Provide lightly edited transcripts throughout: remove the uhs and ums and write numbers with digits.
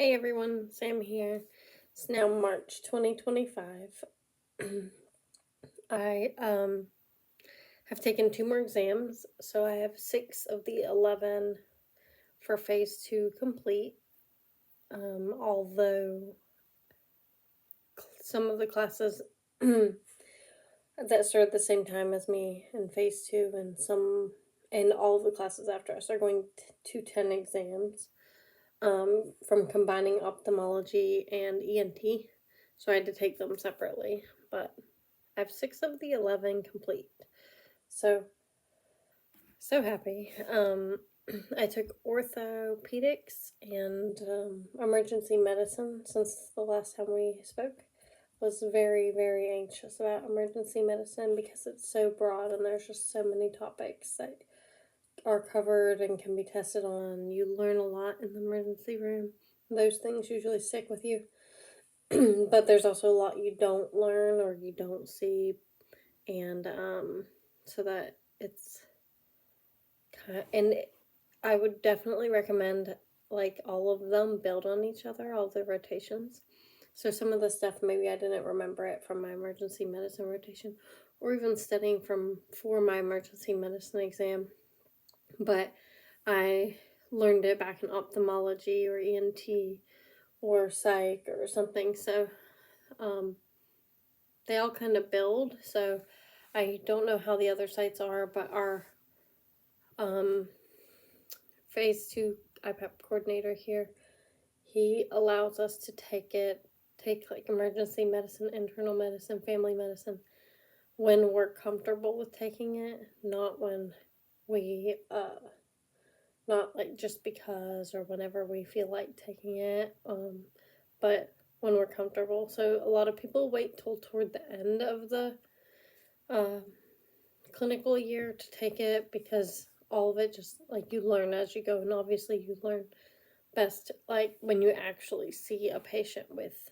Hey everyone, Sam here. It's now March 2025. I have taken 2 more exams, so I have 6 of the 11 for phase 2 complete. Although some of the classes that start at the same time as me in phase 2 and all of the classes after us are going to 10 exams. From combining ophthalmology and ENT, so I had to take them separately, but I have 6 of the 11 complete, so happy. I took orthopedics and emergency medicine since the last time we spoke. Was very, very anxious about emergency medicine because it's so broad and there's just so many topics that are covered and can be tested on. You learn a lot in the emergency room. Those things usually stick with you. But there's also a lot you don't learn or you don't see. And so that it's kind of, and I would definitely recommend like all of them build on each other, all the rotations. So some of the stuff maybe I didn't remember it from my emergency medicine rotation or even studying for my emergency medicine exam. But I learned it back in ophthalmology or ENT or psych or something. So they all kind of build. So I don't know how the other sites are, but our phase 2 IPAP coordinator here, he allows us to take like emergency medicine, internal medicine, family medicine when we're comfortable with taking it, not when we not like just because or whenever we feel like taking it, but when we're comfortable. So a lot of people wait till toward the end of the clinical year to take it because all of it just like you learn as you go, and obviously you learn best like when you actually see a patient with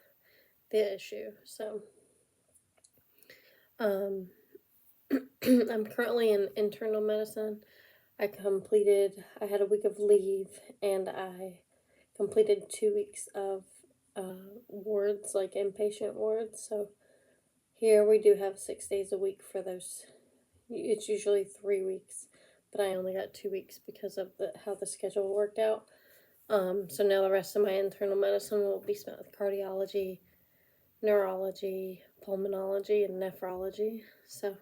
the issue. So I'm currently in internal medicine. I had a week of leave and I completed 2 weeks of wards, like inpatient wards. So here we do have 6 days a week for those. It's usually 3 weeks, but I only got 2 weeks because of how the schedule worked out. So now the rest of my internal medicine will be spent with cardiology, neurology, pulmonology, and nephrology. So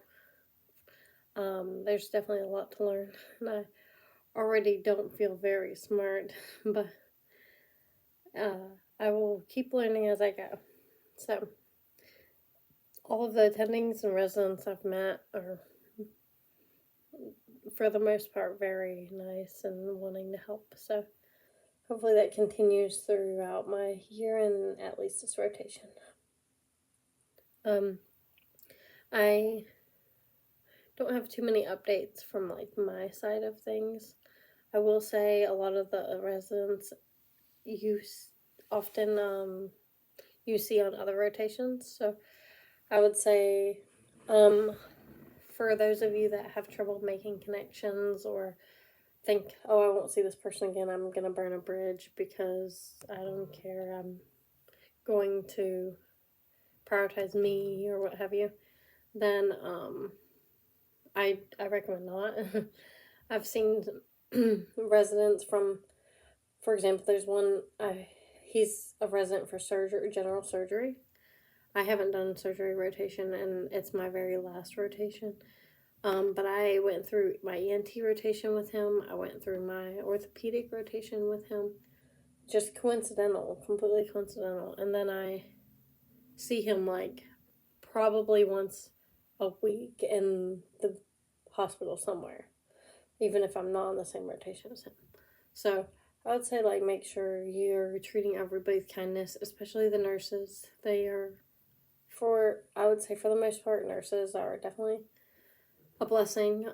there's definitely a lot to learn, and I already don't feel very smart, but I will keep learning as I go. So all of the attendings and residents I've met are, for the most part, very nice and wanting to help. So hopefully that continues throughout my year and at least this rotation. I don't have too many updates from like my side of things. I will say a lot of the residents you often you see on other rotations. So I would say for those of you that have trouble making connections or think, oh, I won't see this person again, I'm gonna burn a bridge because I don't care, I'm going to prioritize me or what have you, then I recommend not. I've seen residents from, for example, there's one, he's a resident for general surgery. I haven't done surgery rotation and it's my very last rotation. But I went through my ENT rotation with him. I went through my orthopedic rotation with him. Just coincidental, completely coincidental. And then I see him like probably once a week in the hospital somewhere, even if I'm not on the same rotation as him. So I would say like make sure you're treating everybody with kindness, especially the nurses. They are, I would say for the most part, nurses are definitely a blessing.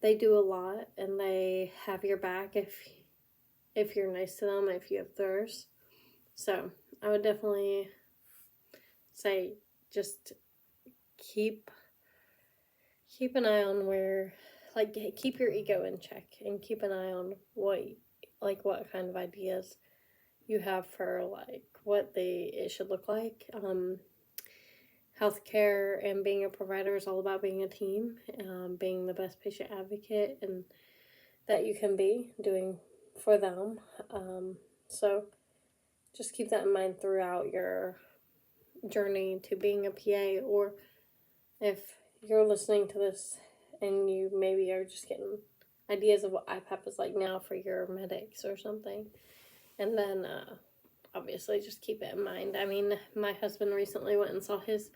They do a lot and they have your back if you're nice to them, if you have thirst. So I would definitely say just keep an eye on where, like, keep your ego in check and keep an eye on what kind of ideas you have for like what it should look like. Healthcare and being a provider is all about being a team, being the best patient advocate and that you can be doing for them. So just keep that in mind throughout your journey to being a PA, or if you're listening to this and you maybe are just getting ideas of what IPAP is like now for your medics or something. And then obviously just keep it in mind. I mean, my husband recently went and saw his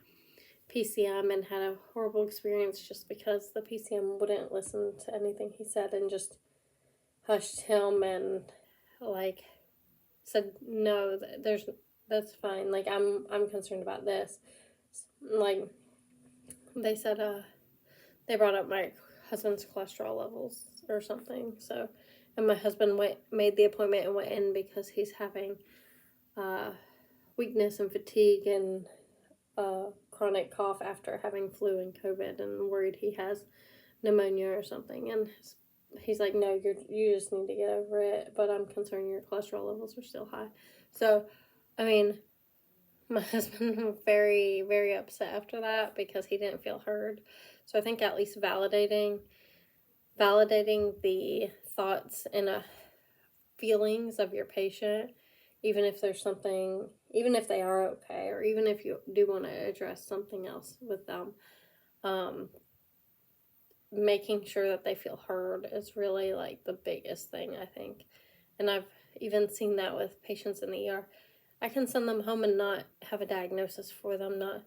PCM and had a horrible experience just because the PCM wouldn't listen to anything he said and just hushed him and like said, no, that's fine. Like, I'm concerned about this. Like, they said, they brought up my husband's cholesterol levels or something. So, and my husband made the appointment and went in because he's having weakness and fatigue and chronic cough after having flu and COVID, and worried he has pneumonia or something. And he's like, no, you just need to get over it. But I'm concerned your cholesterol levels are still high. So, I mean, my husband was very, very upset after that because he didn't feel heard. So I think at least validating the thoughts and feelings of your patient, even if there's something, even if they are okay, or even if you do want to address something else with them, making sure that they feel heard is really like the biggest thing, I think. And I've even seen that with patients in the ER. I can send them home and not have a diagnosis for them. Not,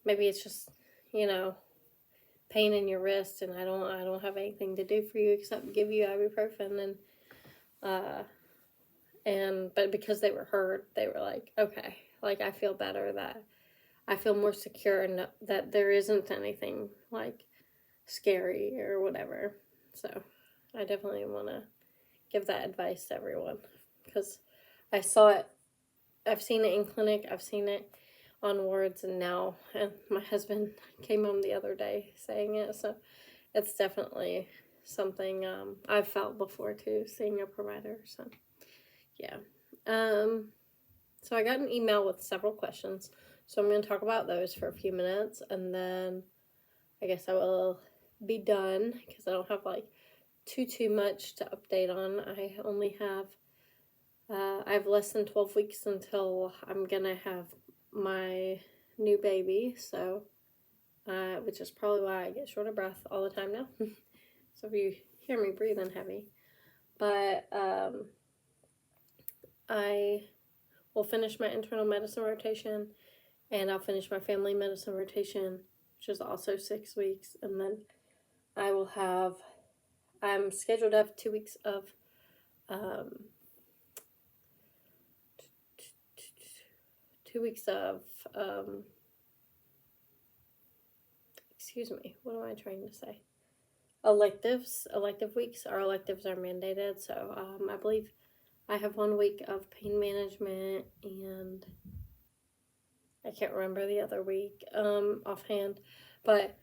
maybe it's just, pain in your wrist, and I don't have anything to do for you except give you ibuprofen, but because they were heard, they were like, okay, like I feel better, that I feel more secure, and that there isn't anything like scary or whatever. So I definitely want to give that advice to everyone, because I saw it. I've seen it in clinic. I've seen it on wards, and my husband came home the other day saying it. So it's definitely something I've felt before too, seeing a provider. So yeah. So I got an email with several questions. So I'm going to talk about those for a few minutes, and then I guess I will be done because I don't have like too much to update on. I only have I have less than 12 weeks until I'm gonna have my new baby, so which is probably why I get short of breath all the time now. So if you hear me breathing heavy, but I will finish my internal medicine rotation, and I'll finish my family medicine rotation, which is also 6 weeks, and then I'm scheduled to have 2 weeks of excuse me, what am I trying to say? Elective weeks. Our electives are mandated, so I believe I have 1 week of pain management, and I can't remember the other week offhand, but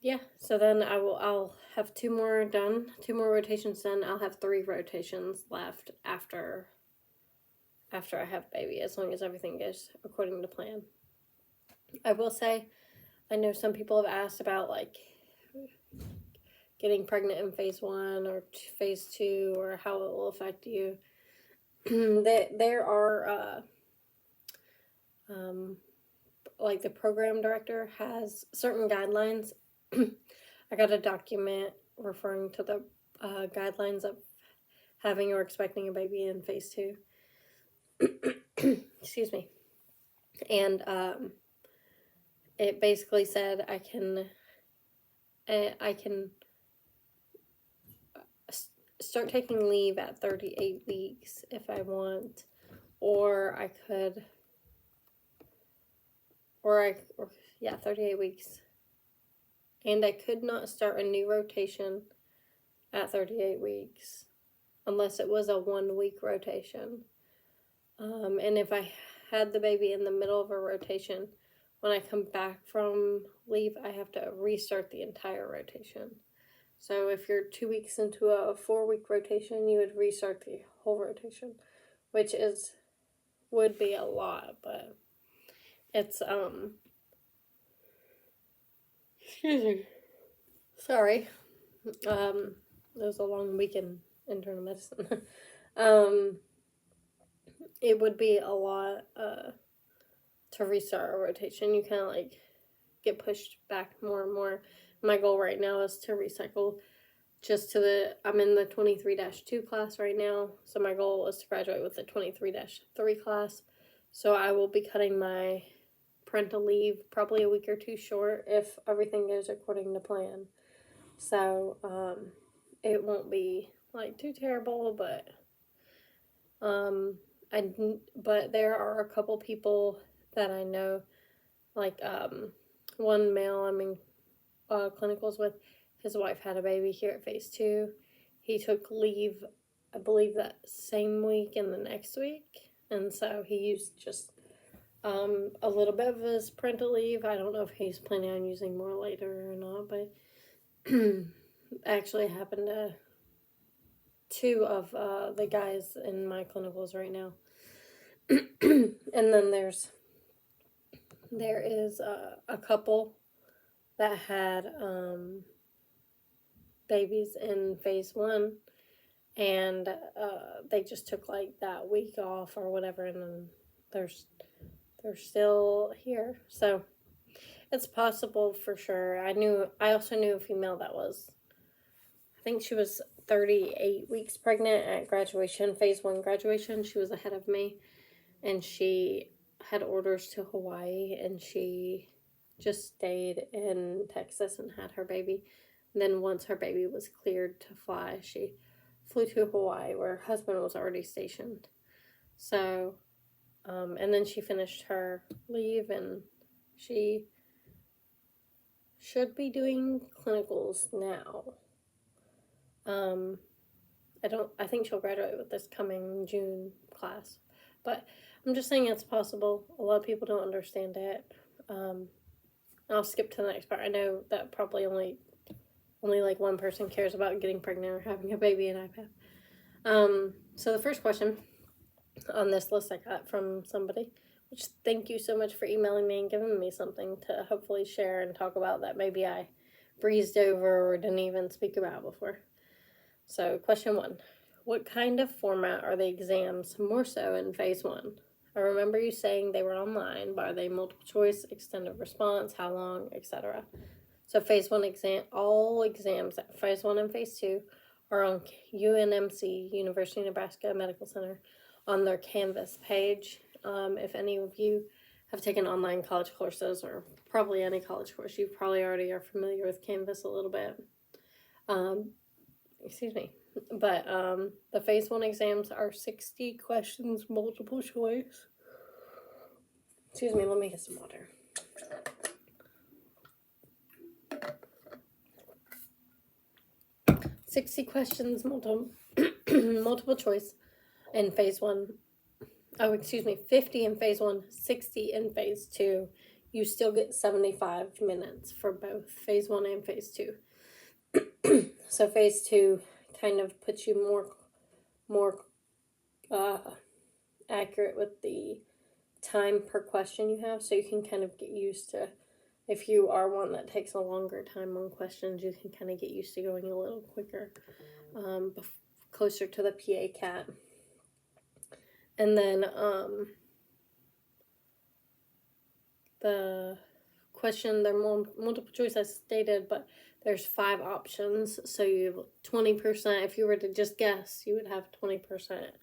yeah. So then I'll have 2 more rotations done. I'll have 3 rotations left after I have baby, as long as everything goes according to plan. I will say, I know some people have asked about like getting pregnant in phase 1 or phase 2, or how it will affect you. There are like the program director has certain guidelines. I got a document referring to the guidelines of having or expecting a baby in phase 2. Excuse me. And it basically said I can start taking leave at 38 weeks if I want, or 38 weeks. And I could not start a new rotation at 38 weeks unless it was a 1 week rotation. And if I had the baby in the middle of a rotation, when I come back from leave, I have to restart the entire rotation. So if you're 2 weeks into a 4-week rotation, you would restart the whole rotation, which would be a lot, but it's excuse me. Sorry. It was a long week in internal medicine. It would be a lot to restart a rotation. You kind of like get pushed back more and more. My goal right now is to recycle just to I'm in the 23-2 class right now. So my goal is to graduate with the 23-3 class. So I will be cutting my parental leave probably a week or two short if everything goes according to plan. So it won't be like too terrible, but but there are a couple people that I know, like one male I'm in clinicals with, his wife had a baby here at phase 2. He took leave, I believe, that same week and the next week, and so he used just a little bit of his parental leave. I don't know if he's planning on using more later or not, but actually happened to 2 of the guys in my clinicals right now. And then there is a couple that had babies in phase 1, and they just took like that week off or whatever, and then they're still here. So it's possible for sure. I also knew a female that was, I think she was 38 weeks pregnant at graduation, phase 1 graduation. She was ahead of me, and she had orders to Hawaii, and she just stayed in Texas and had her baby. And then once her baby was cleared to fly, she flew to Hawaii where her husband was already stationed. So, and then she finished her leave, and she should be doing clinicals now. I think she'll graduate with this coming June class, but I'm just saying it's possible. A lot of people don't understand it. I'll skip to the next part. I know that probably only like one person cares about getting pregnant or having a baby in IPAP. So the first question on this list I got from somebody, which thank you so much for emailing me and giving me something to hopefully share and talk about that maybe I breezed over or didn't even speak about before. So question 1, what kind of format are the exams more so in phase 1? I remember you saying they were online, but are they multiple choice, extended response, how long, etc.? So phase 1 all exams at phase 1 and phase 2 are on UNMC, University of Nebraska Medical Center, on their Canvas page. If any of you have taken online college courses, or probably any college course, you probably already are familiar with Canvas a little bit. Excuse me. But the phase 1 exams are 60 questions, multiple choice. Excuse me, let me get some water. "60 questions, multiple choice in phase 1. Oh, excuse me, 50 in phase 1, 60 in phase 2. You still get 75 minutes for both phase 1 and phase 2. So phase 2 kind of puts you more accurate with the time per question you have, so you can kind of get used to, if you are one that takes a longer time on questions, you can kind of get used to going a little quicker, closer to the PA CAT. And then the question, they're multiple choice as stated, but there's 5 options, so you have 20%. If you were to just guess, you would have 20%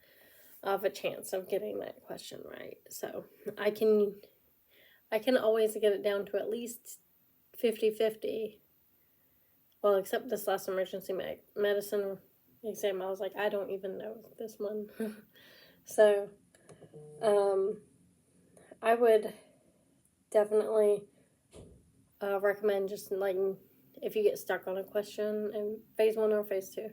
of a chance of getting that question right. So I can always get it down to at least 50-50. Well, except this last emergency medicine exam, I was like, I don't even know this one. So I would definitely recommend just like, if you get stuck on a question in phase 1 or phase 2,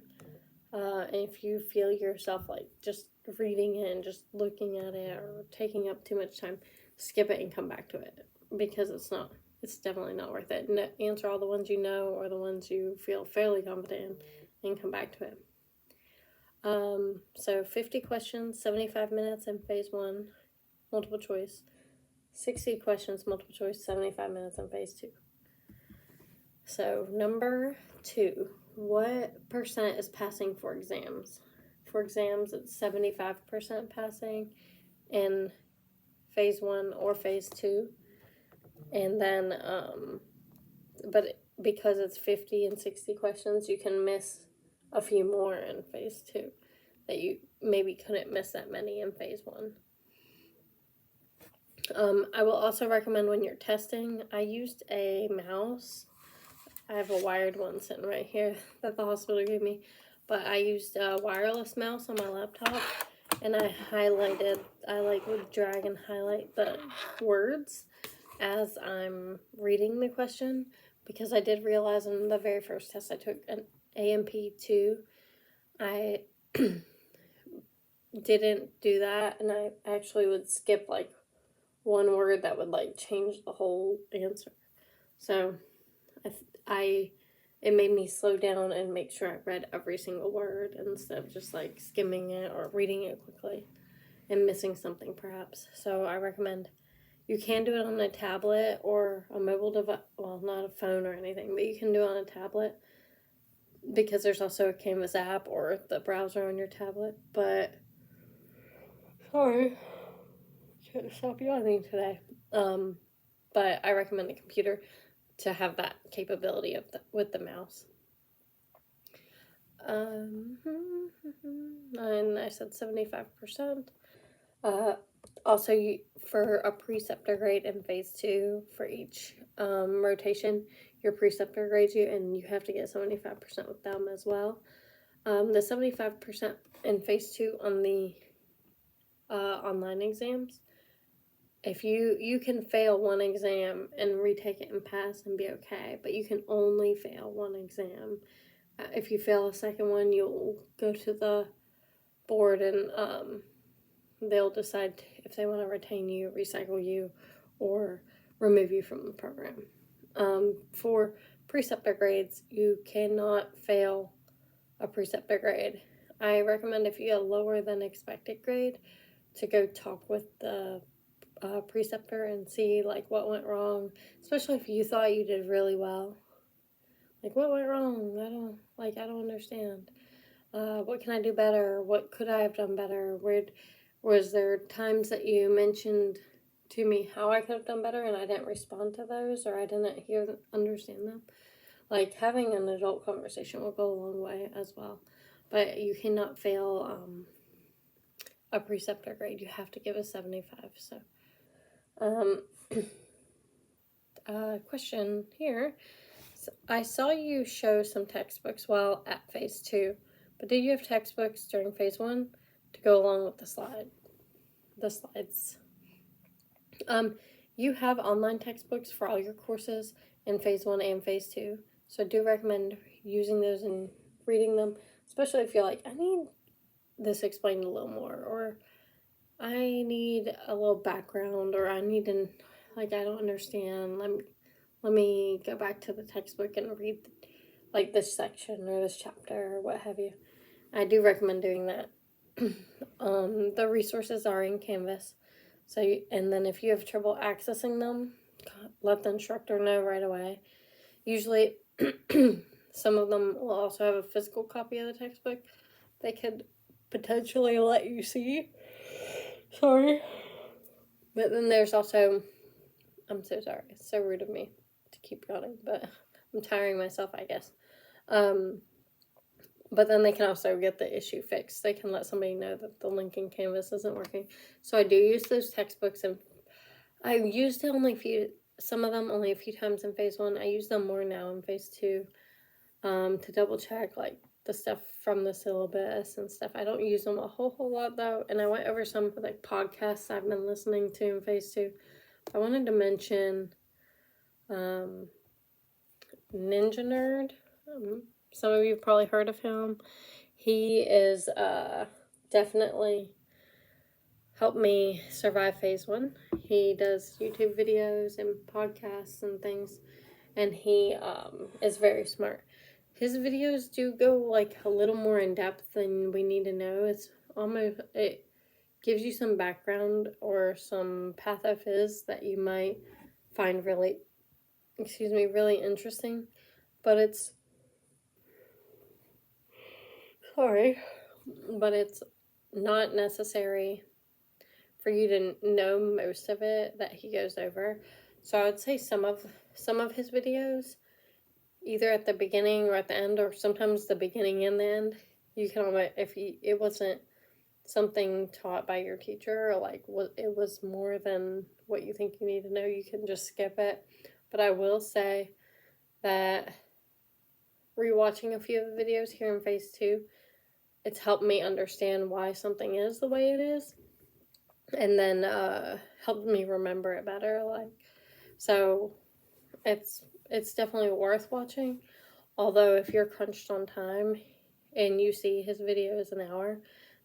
and if you feel yourself like just reading it and just looking at it or taking up too much time, skip it and come back to it, because it's it's definitely not worth it. Answer all the ones you know or the ones you feel fairly confident in and come back to it. So 50 questions, 75 minutes in phase 1, multiple choice. 60 questions, multiple choice, 75 minutes in phase 2. So number 2, what percent is passing for exams? For exams, it's 75% passing in phase 1 or phase 2. And then, but because it's 50 and 60 questions, you can miss a few more in phase 2 that you maybe couldn't miss that many in phase 1. I will also recommend when you're testing, I used a mouse. I have a wired one sitting right here that the hospital gave me, but I used a wireless mouse on my laptop, and I would drag and highlight the words as I'm reading the question, because I did realize in the very first test I took, an AMP2, I didn't do that, and I actually would skip like one word that would like change the whole answer. So it made me slow down and make sure I read every single word instead of just like skimming it or reading it quickly and missing something perhaps. So I recommend, you can do it on a tablet or a mobile device, well, not a phone or anything, but you can do it on a tablet because there's also a Canvas app or the browser on your tablet. But sorry, can't stop yawning today. But I recommend the computer to have that capability with the mouse. And I said 75%. Also, for a preceptor grade in phase 2, for each rotation, your preceptor grades you, and you have to get 75% with them as well. The 75% in phase 2 on the online exams, if you can fail one exam and retake it and pass and be okay, but you can only fail one exam. If you fail a second one, you'll go to the board and they'll decide if they want to retain you, recycle you, or remove you from the program. For preceptor grades, you cannot fail a preceptor grade. I recommend, if you get a lower than expected grade, to go talk with the preceptor and see like what went wrong, especially if you thought you did really well. Like, what went wrong? I don't understand. What can I do better? What could I have done better? Was there times that you mentioned to me how I could have done better and I didn't respond to those, or I didn't understand them? Like, having an adult conversation will go a long way as well. But you cannot fail a preceptor grade. You have to give a 75. So, question here. So I saw you show some textbooks while at phase 2, but did you have textbooks during phase 1 to go along with the slides? You have online textbooks for all your courses in phase 1 and phase 2, so I do recommend using those and reading them, especially if you're like, I need this explained a little more, or I need a little background, or I don't understand. Let me go back to the textbook and read like this section or this chapter or what have you. I do recommend doing that. The resources are in Canvas. And then if you have trouble accessing them, let the instructor know right away. Usually, some of them will also have a physical copy of the textbook they could potentially let you see. Sorry. But then there's also, I'm so sorry, it's so rude of me to keep yawning, but I'm tiring myself, I guess. But then they can also get the issue fixed. They can let somebody know that the link in Canvas isn't working. So I do use those textbooks, and I used some of them only a few times in phase 1. I use them more now in phase 2 to double check like the stuff from the syllabus and stuff. I don't use them a whole lot though, and I went over some like podcasts I've been listening to in phase 2. I wanted to mention Ninja Nerd. Some of you have probably heard of him. He is definitely helped me survive phase one. He does YouTube videos and podcasts and things, and he is very smart. His videos do go like a little more in depth than we need to know. It gives you some background or some path of his that you might find really interesting. But it's sorry, but it's not necessary for you to know most of it that he goes over. So I would say some of his videos, either at the beginning or at the end, or sometimes the beginning and the end. You can almost, it wasn't something taught by your teacher, or like it was more than what you think you need to know, you can just skip it. But I will say that rewatching a few of the videos here in phase two, it's helped me understand why something is the way it is, and then helped me remember it better. Like, so it's definitely worth watching. Although if you're crunched on time and you see his video is an hour,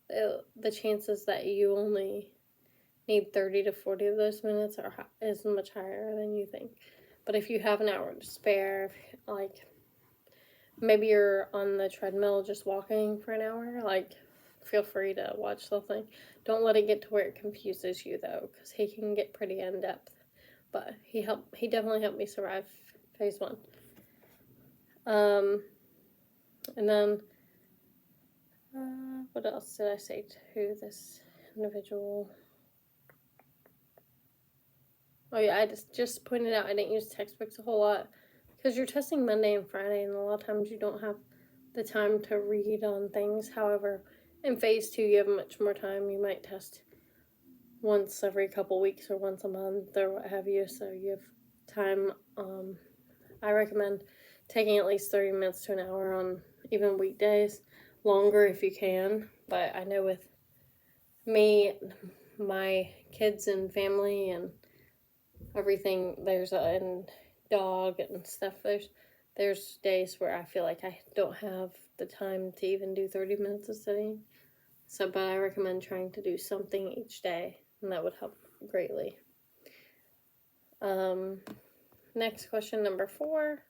the chances that you only need 30 to 40 of those minutes is much higher than you think. But if you have an hour to spare, like maybe you're on the treadmill just walking for an hour, like feel free to watch the thing. Don't let it get to where it confuses you though, because he can get pretty in depth. But he definitely helped me survive phase one. And then what else did I say to this individual? Oh yeah, I just pointed out I didn't use textbooks a whole lot because you're testing Monday and Friday, and a lot of times you don't have the time to read on things. However, in phase two, you have much more time. You might test once every couple weeks or once a month or what have you, so you have time. I recommend taking at least 30 minutes to an hour on even weekdays, longer if you can. But I know with me, my kids and family and everything, and dog and stuff, there's days where I feel like I don't have the time to even do 30 minutes of studying. So, but I recommend trying to do something each day, and that would help greatly. Next question, number 4.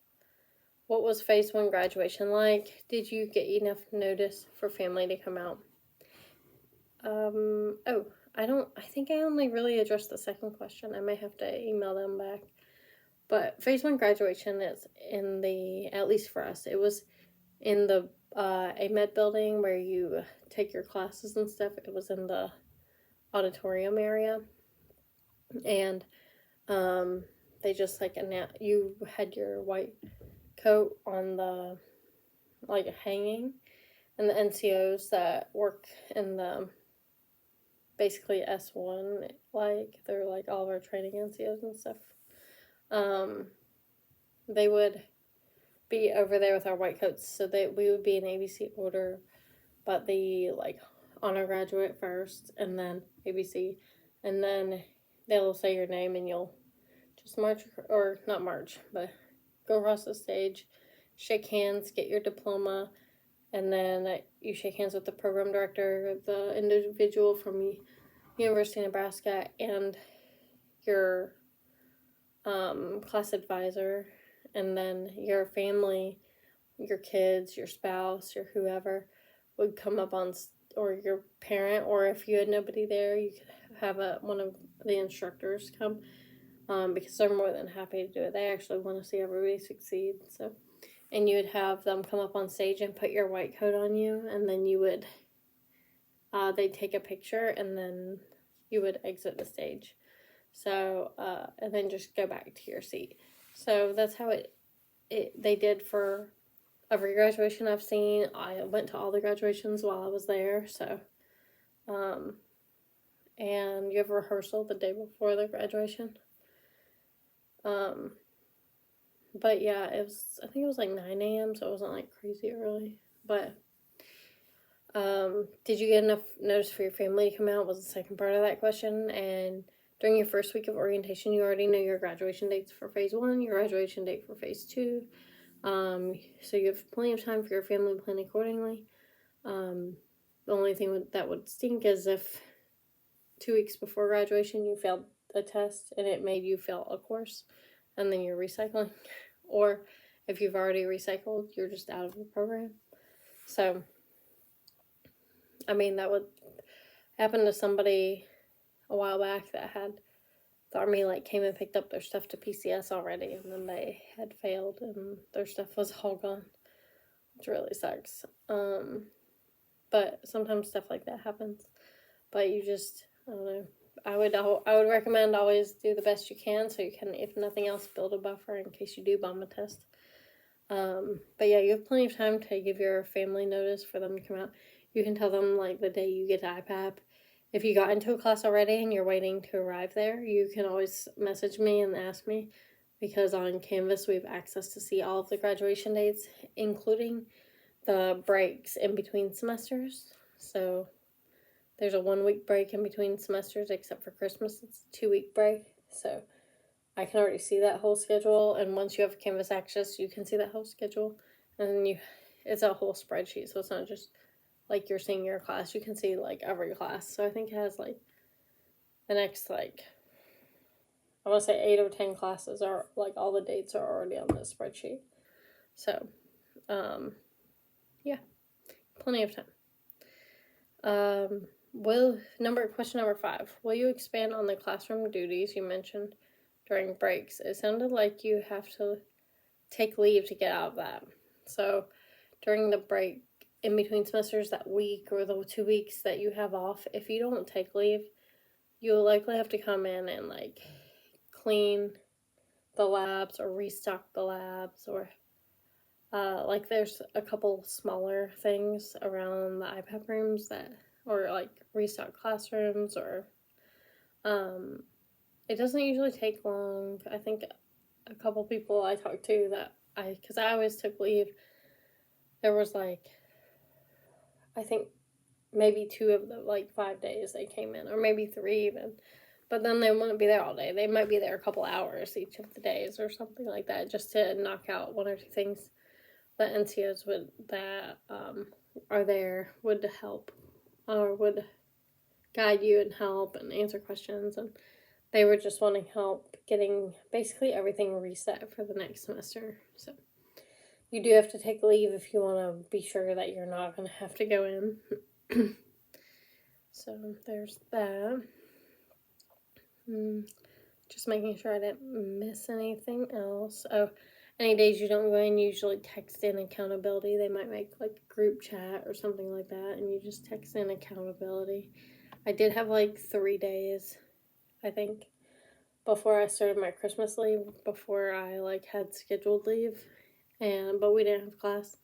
What was phase one graduation like? Did you get enough notice for family to come out? I think I only really addressed the second question. I may have to email them back. But phase one graduation is at least for us, it was in the AMED building where you take your classes and stuff. It was in the auditorium area. And they just you had your white coat on the hanging, and the NCOs that work in the basically S1, they're all of our training NCOs and stuff, they would be over there with our white coats, so that we would be in ABC order, but the honor graduate first, and then ABC, and then they'll say your name, and you'll just march, or not march, but go across the stage, shake hands, get your diploma, and then you shake hands with the program director, the individual from University of Nebraska, and your class advisor, and then your family, your kids, your spouse, your whoever would come up on, or your parent, or if you had nobody there, you could have one of the instructors come, because they're more than happy to do it. They actually want to see everybody succeed. So, and you would have them come up on stage and put your white coat on you, and then you would, they'd take a picture, and then you would exit the stage. So, and then just go back to your seat. So that's how they did for every graduation I've seen. I went to all the graduations while I was there. So, and you have rehearsal the day before the graduation. But yeah, I think it was 9 a.m., so it wasn't crazy early. But, did you get enough notice for your family to come out, was the second part of that question. And during your first week of orientation, you already know your graduation dates for phase one, your graduation date for phase two. So you have plenty of time for your family to plan accordingly. The only thing that would stink is if 2 weeks before graduation you failed a test and it made you fail a course, and then you're recycling. Or if you've already recycled, you're just out of the program. So, I mean, that would happen to somebody a while back that had the Army like came and picked up their stuff to PCS already, and then they had failed and their stuff was all gone, which really sucks. But sometimes stuff like that happens. But you just, I don't know. I would recommend always do the best you can, so you can, if nothing else, build a buffer in case you do bomb a test. But yeah, you have plenty of time to give your family notice for them to come out. You can tell them like the day you get to IPAP. If you got into a class already and you're waiting to arrive there, you can always message me and ask me, because on Canvas we have access to see all of the graduation dates, including the breaks in between semesters. So there's a 1 week break in between semesters, except for Christmas. It's a 2 week break. So I can already see that whole schedule. And once you have Canvas access, you can see that whole schedule. And it's a whole spreadsheet. So it's not just like you're seeing your class. You can see like every class. So I think it has like the next like, I want to say 8 or 10 classes are like all the dates are already on this spreadsheet. So, yeah, plenty of time. Question number 5. Will you expand on the classroom duties you mentioned during breaks? It sounded like you have to take leave to get out of that. So during the break in between semesters, that week or the 2 weeks that you have off, if you don't take leave, you'll likely have to come in and like clean the labs or restock the labs, or like there's a couple smaller things around the IPAP rooms that, or like restock classrooms, or it doesn't usually take long. I think a couple people I talked to that because I always took leave, there was like, I think maybe 2 of the like 5 days they came in, or maybe 3 even. But then they wouldn't be there all day. They might be there a couple hours each of the days or something like that, just to knock out 1 or 2 things. The NCOs are there would help, or would guide you and help and answer questions, and they were just wanting help getting basically everything reset for the next semester. So you do have to take leave if you want to be sure that you're not going to have to go in. So there's that. Just making sure I didn't miss anything else. Oh, any days you don't go in, usually text in accountability. They might make like a group chat or something like that, and you just text in accountability. I did have like 3 days, I think, before I started my Christmas leave, before I like had scheduled leave, but we didn't have class,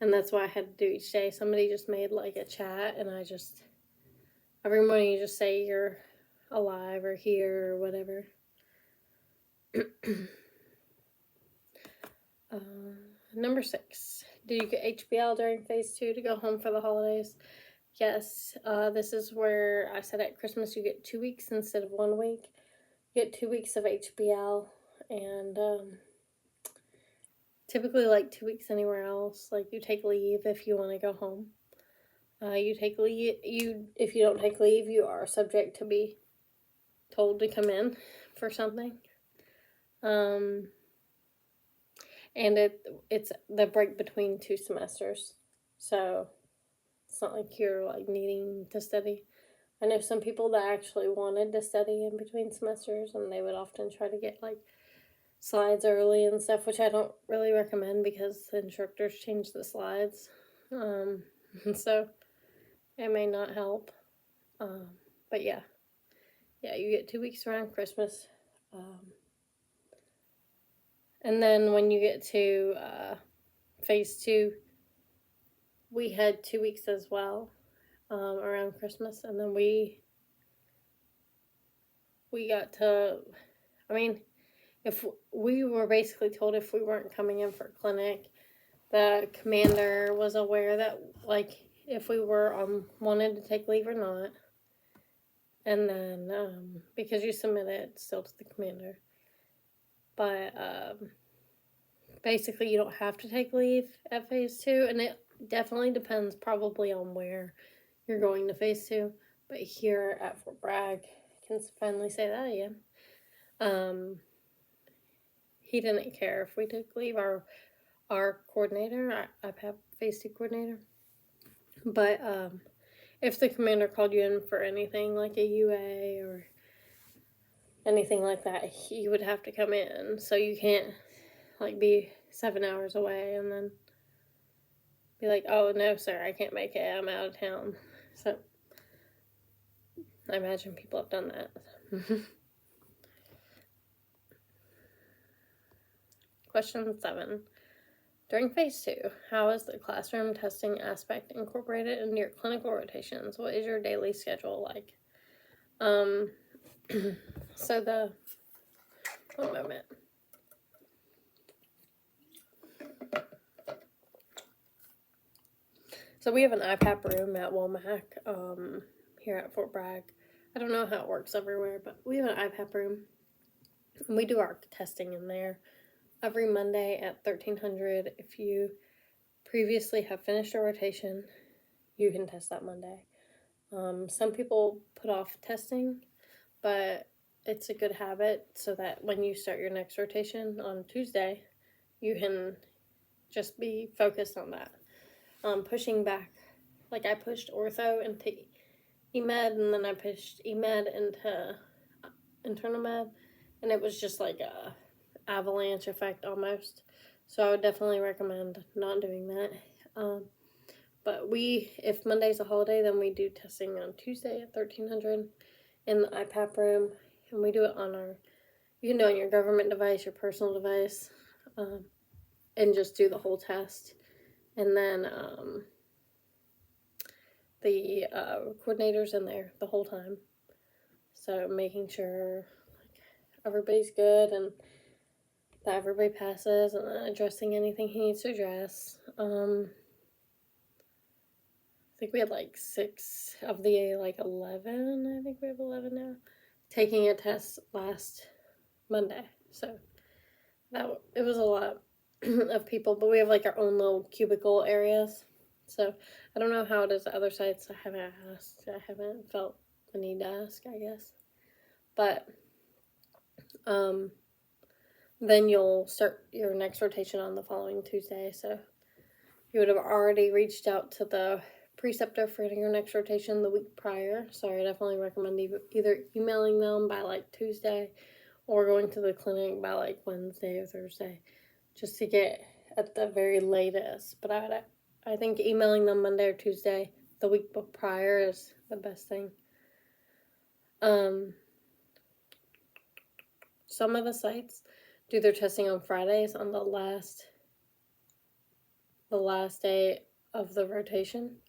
and that's why I had to do each day. Somebody just made like a chat, and I just, every morning you just say you're alive or here or whatever. Number 6. Did you get HBL during phase 2 to go home for the holidays? Yes. This is where I said at Christmas you get 2 weeks instead of 1 week. You get 2 weeks of HBL, and typically like 2 weeks anywhere else. Like you take leave if you want to go home. You take leave. If you don't take leave, you are subject to be told to come in for something. And it's the break between 2 semesters, so it's not like you're like needing to study. I know some people that actually wanted to study in between semesters, and they would often try to get like slides early and stuff, which I don't really recommend because the instructors change the slides, so it may not help. But yeah, you get 2 weeks around Christmas. And then when you get to phase 2, we had 2 weeks as well around Christmas. And then we got to, I mean, if we were basically told if we weren't coming in for clinic, the commander was aware that, like, if we were wanted to take leave or not. And then, because you submit it still to the commander. But basically you don't have to take leave at phase 2, and it definitely depends probably on where you're going to phase 2. But here at Fort Bragg, I can finally say that again. He didn't care if we took leave, our coordinator, our IPAP phase 2 coordinator. But if the commander called you in for anything like a UA or anything like that, he would have to come in. So you can't like be 7 hours away and then be like, oh no sir, I can't make it, I'm out of town. So I imagine people have done that. Question 7. During phase 2, how is the classroom testing aspect incorporated into your clinical rotations? What is your daily schedule like? So one moment. So we have an IPAP room at Womack, here at Fort Bragg. I don't know how it works everywhere, but we have an IPAP room. And we do our testing in there every Monday at 1300. If you previously have finished a rotation, you can test that Monday. Some people put off testing, but it's a good habit so that when you start your next rotation on Tuesday, you can just be focused on that. Pushing back, like I pushed ortho into EMed, and then I pushed EMed into internal med, and it was just like a avalanche effect almost. So I would definitely recommend not doing that. But if Monday's a holiday, then we do testing on Tuesday at 1300 in the IPAP room, and we do it you can do it on your government device, your personal device, and just do the whole test. And then the coordinator's in there the whole time. So making sure everybody's good and that everybody passes, and then addressing anything he needs to address. I think we had 6 of the 11, I think we have 11 now, taking a test last Monday. So it was a lot of people, but we have our own little cubicle areas. So I don't know how it is at other sites. I haven't asked. I haven't felt the need to ask, I guess. But then you'll start your next rotation on the following Tuesday. So you would have already reached out to the preceptor for your next rotation the week prior. So I definitely recommend either emailing them by Tuesday or going to the clinic by Wednesday or Thursday, just to get at the very latest. But I think emailing them Monday or Tuesday the week prior is the best thing. Some of the sites do their testing on Fridays on the last day of the rotation,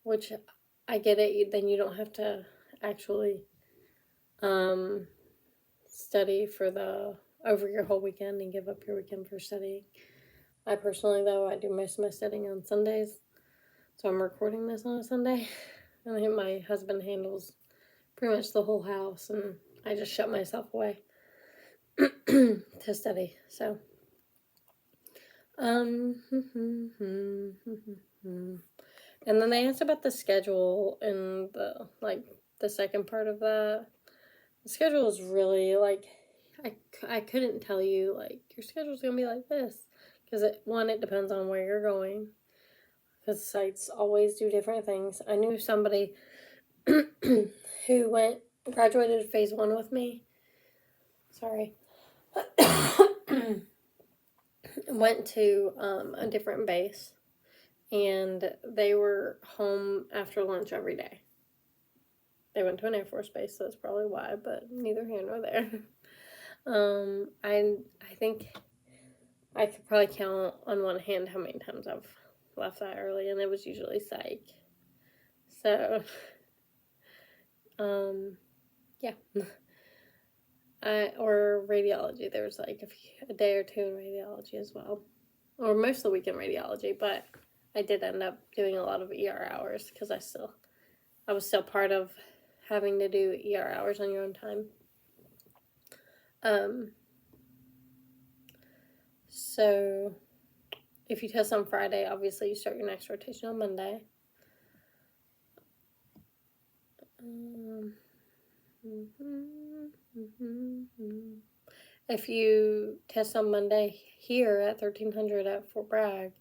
which I get it. Then you don't have to actually study over your whole weekend and give up your weekend for studying. I personally, though, I do most of my studying on Sundays, so I'm recording this on a Sunday. I think my husband handles pretty much the whole house, and I just shut myself away to study. So, and then they asked about the schedule and the second part of that. The schedule is really I couldn't tell you your schedule's gonna be like this, because it depends on where you're going, because sites always do different things. I knew somebody who graduated phase 1 with me. Sorry. Went to a different base, and they were home after lunch every day. They went to an Air Force base, so that's probably why, but neither here nor there. I think I could probably count on one hand how many times I've left that early, and it was usually psych. So, yeah. Or radiology. There was a day or two in radiology as well, or most of the week in radiology. But I did end up doing a lot of ER hours because I was still part of having to do ER hours on your own time. So if you test on Friday, obviously you start your next rotation on Monday. If you test on Monday here at 1300 at Fort Bragg,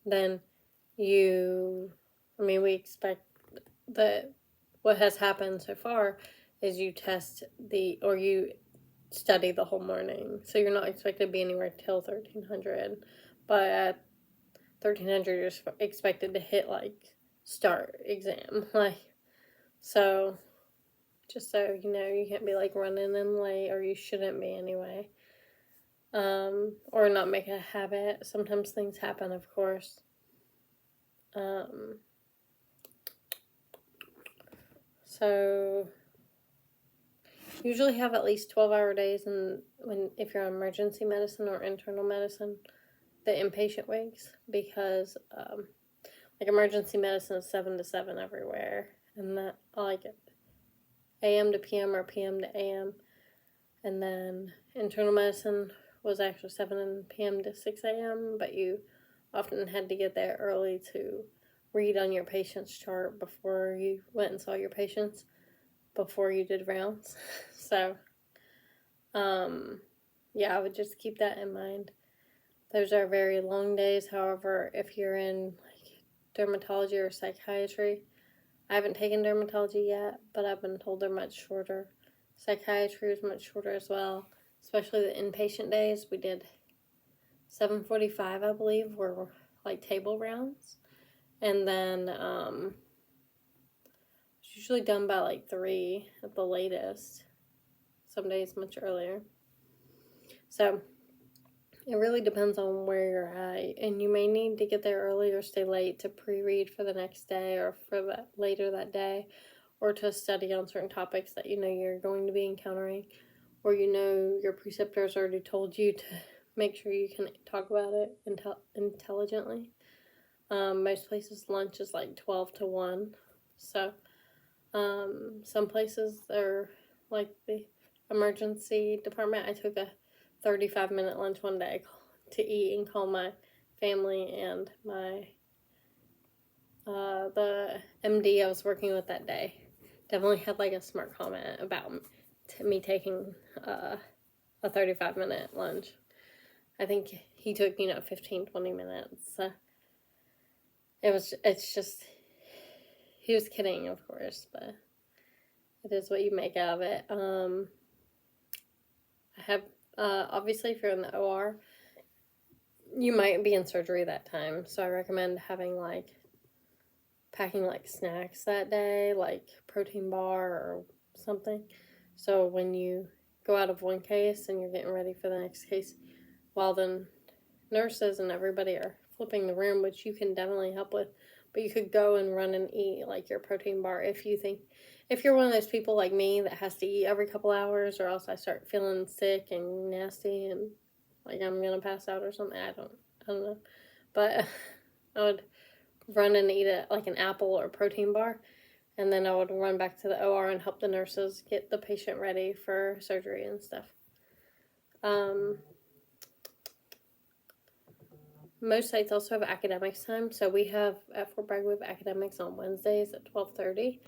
then we expect that what has happened so far is you you study the whole morning. So you're not expected to be anywhere till 1300. But at 1300, you're expected to hit, start exam. So just so you know, you can't be, running in late, or you shouldn't be anyway. Or not make it a habit. Sometimes things happen, of course. So usually have at least 12-hour days, and if you're on emergency medicine or internal medicine, the inpatient wigs, because emergency medicine is 7 to 7 everywhere, and that I like it. AM to PM or PM to AM, and then internal medicine was actually 7 PM to 6 AM, but you often had to get there early to read on your patient's chart before you went and saw your patients, before you did rounds. So, yeah, I would just keep that in mind. Those are very long days. However, if you're in dermatology or psychiatry, I haven't taken dermatology yet, but I've been told they're much shorter. Psychiatry is much shorter as well, especially the inpatient days. We did 7:45, I believe, were table rounds, and then it's usually done by 3 at the latest. Some days much earlier. So it really depends on where you're at, and you may need to get there early or stay late to pre-read for the next day or for later that day, or to study on certain topics that you're going to be encountering, or your preceptor's already told you to make sure you can talk about it intelligently. Most places lunch is 12 to 1, so some places are the emergency department. I took a 35-minute lunch one day to eat and call my family and the MD I was working with that day. Definitely had a smart comment about me taking a 35-minute lunch. I think he took 15-20 minutes. It's just, he was kidding, of course, but it is what you make out of it. I have obviously, if you're in the OR, you might be in surgery that time, so I recommend having packing snacks that day, protein bar or something, so when you go out of one case and you're getting ready for the next case, while the nurses and everybody are flipping the room, which you can definitely help with, but you could go and run and eat your protein bar if you're one of those people like me that has to eat every couple hours, or else I start feeling sick and nasty and I'm gonna pass out or something. I don't know, but I would run and eat an apple or protein bar, and then I would run back to the OR and help the nurses get the patient ready for surgery and stuff. Most sites also have academics time, so we have at Fort Bragg, we have academics on Wednesdays at 12:30.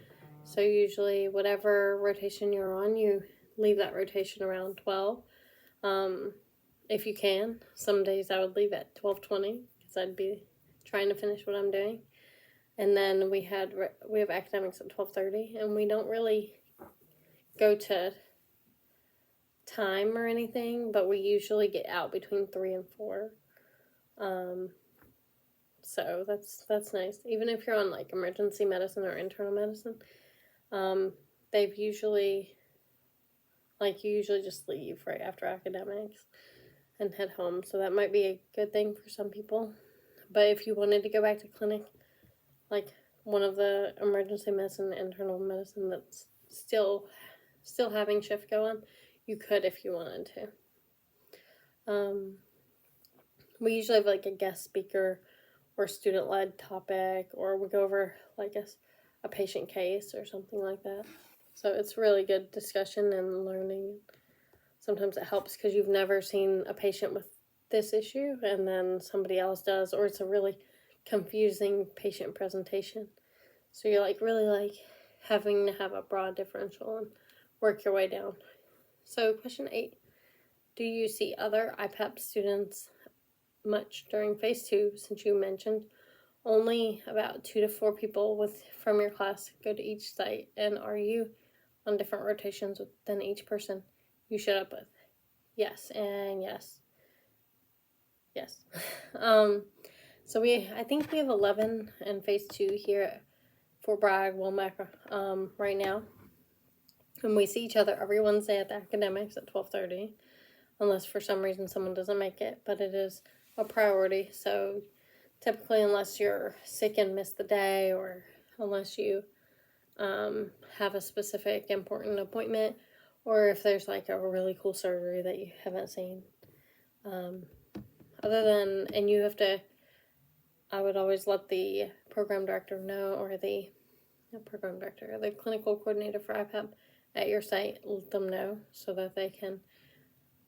So usually whatever rotation you're on, you leave that rotation around 12. If you can. Some days I would leave at 12:20 because I'd be trying to finish what I'm doing. And then we have academics at 12:30, and we don't really go to time or anything, but we usually get out between 3 and 4. So that's nice. Even if you're on emergency medicine or internal medicine, they've usually you usually just leave right after academics and head home. So that might be a good thing for some people. But if you wanted to go back to clinic, one of the emergency medicine, internal medicine that's still having shift going, you could if you wanted to. We usually have a guest speaker or student-led topic, or we go over a patient case or something like that. So it's really good discussion and learning. Sometimes it helps because you've never seen a patient with this issue, and then somebody else does, or it's a really confusing patient presentation. So you're really having to have a broad differential and work your way down. So question 8, do you see other IPAP students much during phase 2, since you mentioned only about 2 to 4 people from your class go to each site, and are you on different rotations than each person you showed up with? Yes, and yes. Yes. So I think we have 11 in phase 2 here at Fort Bragg, Womack, right now. And we see each other every Wednesday at the academics at 12:30, unless for some reason someone doesn't make it, but it is a priority. So typically, unless you're sick and miss the day, or unless you have a specific important appointment, or if there's like a really cool surgery that you haven't seen. And you have to, I would always let the program director know, or the clinical coordinator for IPAP at your site, let them know so that they can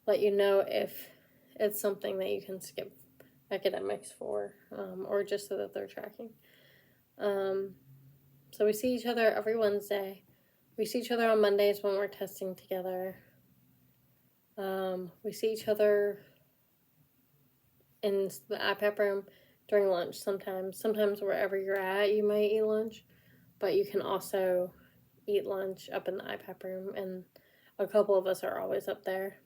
let you know if it's something that you can skip academics for, or just so that they're tracking. So we see each other every Wednesday. We see each other on Mondays when we're testing together. We see each other in the IPAP room during lunch sometimes. Sometimes wherever you're at, you might eat lunch, but you can also eat lunch up in the IPAP room, and a couple of us are always up there.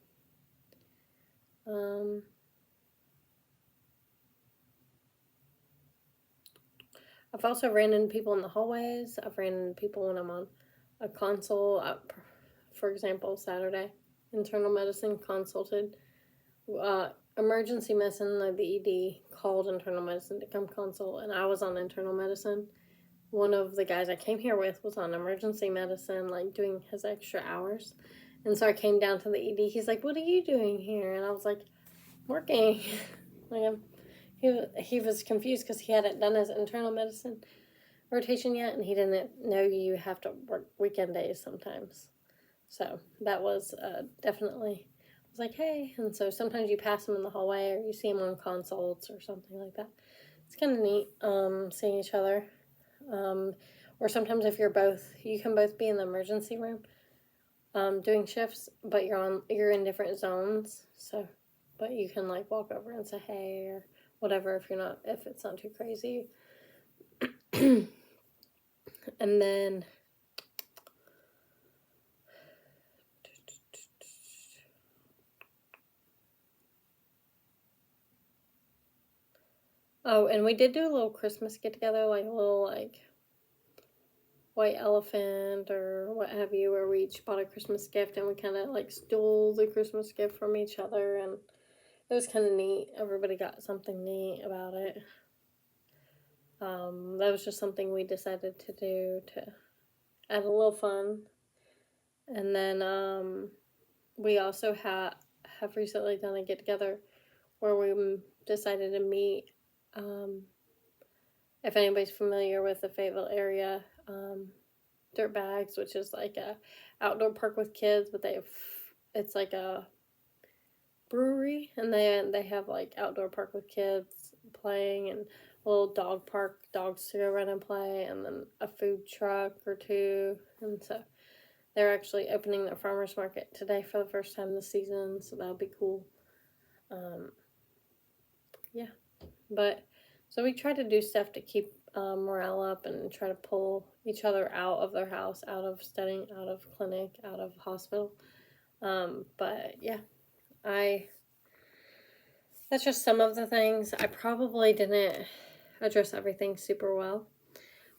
I've also ran into people in the hallways. I've ran into people when I'm on a consult. For example, Saturday, internal medicine consulted. Emergency medicine, like the ED, called internal medicine to come consult, and I was on internal medicine. One of the guys I came here with was on emergency medicine, like doing his extra hours. And so I came down to the ED. He's like, "What are you doing here?" And I was like, "Working." He was confused because he hadn't done his internal medicine rotation yet, and he didn't know you have to work weekend days sometimes. So that was definitely, I was like, "Hey." And so sometimes you pass him in the hallway, or you see him on consults or something like that. It's kind of neat seeing each other. Or sometimes if you can both be in the emergency room doing shifts, but you're in different zones. So, but you can like walk over and say hey or whatever if it's not too crazy. And then and we did do a little Christmas get together, like a little like white elephant or what have you, where we each bought a Christmas gift and we kind of like stole the Christmas gift from each other, and it was kind of neat. Everybody got something neat about it. That was just something we decided to do to add a little fun. And then we also have recently done a get together where we decided to meet. If anybody's familiar with the Fayetteville area, Dirt Bags, which is like a outdoor park with kids, but it's like a brewery, and they have like outdoor park with kids playing, and a little dog park, dogs to go run and play, and then a food truck or two. And so they're actually opening their farmers market today for the first time this season, so that'll be cool. Yeah, but so we try to do stuff to keep morale up and try to pull each other out of their house, out of studying, out of clinic, out of hospital. But yeah, that's just some of the things. I probably didn't address everything super well,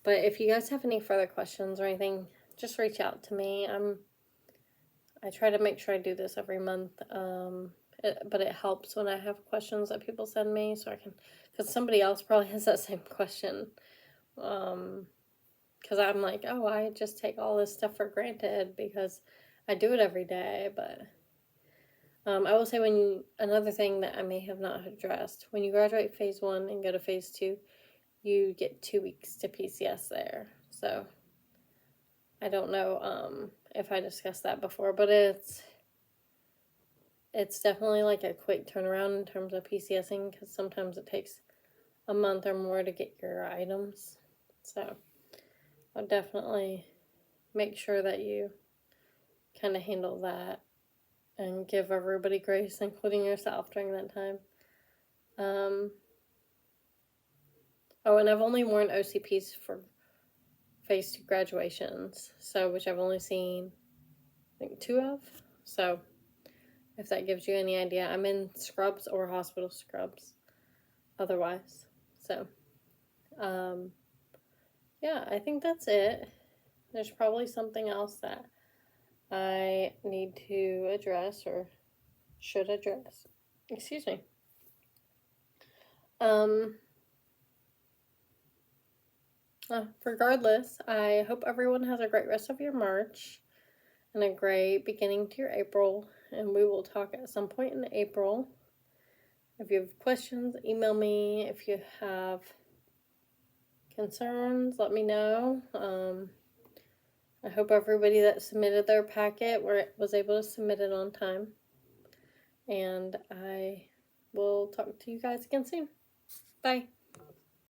but if you guys have any further questions or anything, just reach out to me. I try to make sure I do this every month, but it helps when I have questions that people send me, so I can, because somebody else probably has that same question, because I'm like, oh, I just take all this stuff for granted because I do it every day. But I will say, another thing that I may have not addressed, when you graduate phase 1 and go to phase 2, you get 2 weeks to PCS there. So I don't know if I discussed that before, but it's definitely like a quick turnaround in terms of PCSing, because sometimes it takes a month or more to get your items. So I'll definitely make sure that you kind of handle that and give everybody grace, including yourself, during that time. Oh, and I've only worn OCPs for phase 2 graduations, so which I've only seen, I think, 2 of. So if that gives you any idea, I'm in scrubs or hospital scrubs otherwise. So yeah, I think that's it. There's probably something else that I need to address or should address. Excuse me. Regardless, I hope everyone has a great rest of your March and a great beginning to your April, and we will talk at some point in April. If you have questions, email me. If you have concerns, let me know. I hope everybody that submitted their packet was able to submit it on time. And I will talk to you guys again soon. Bye.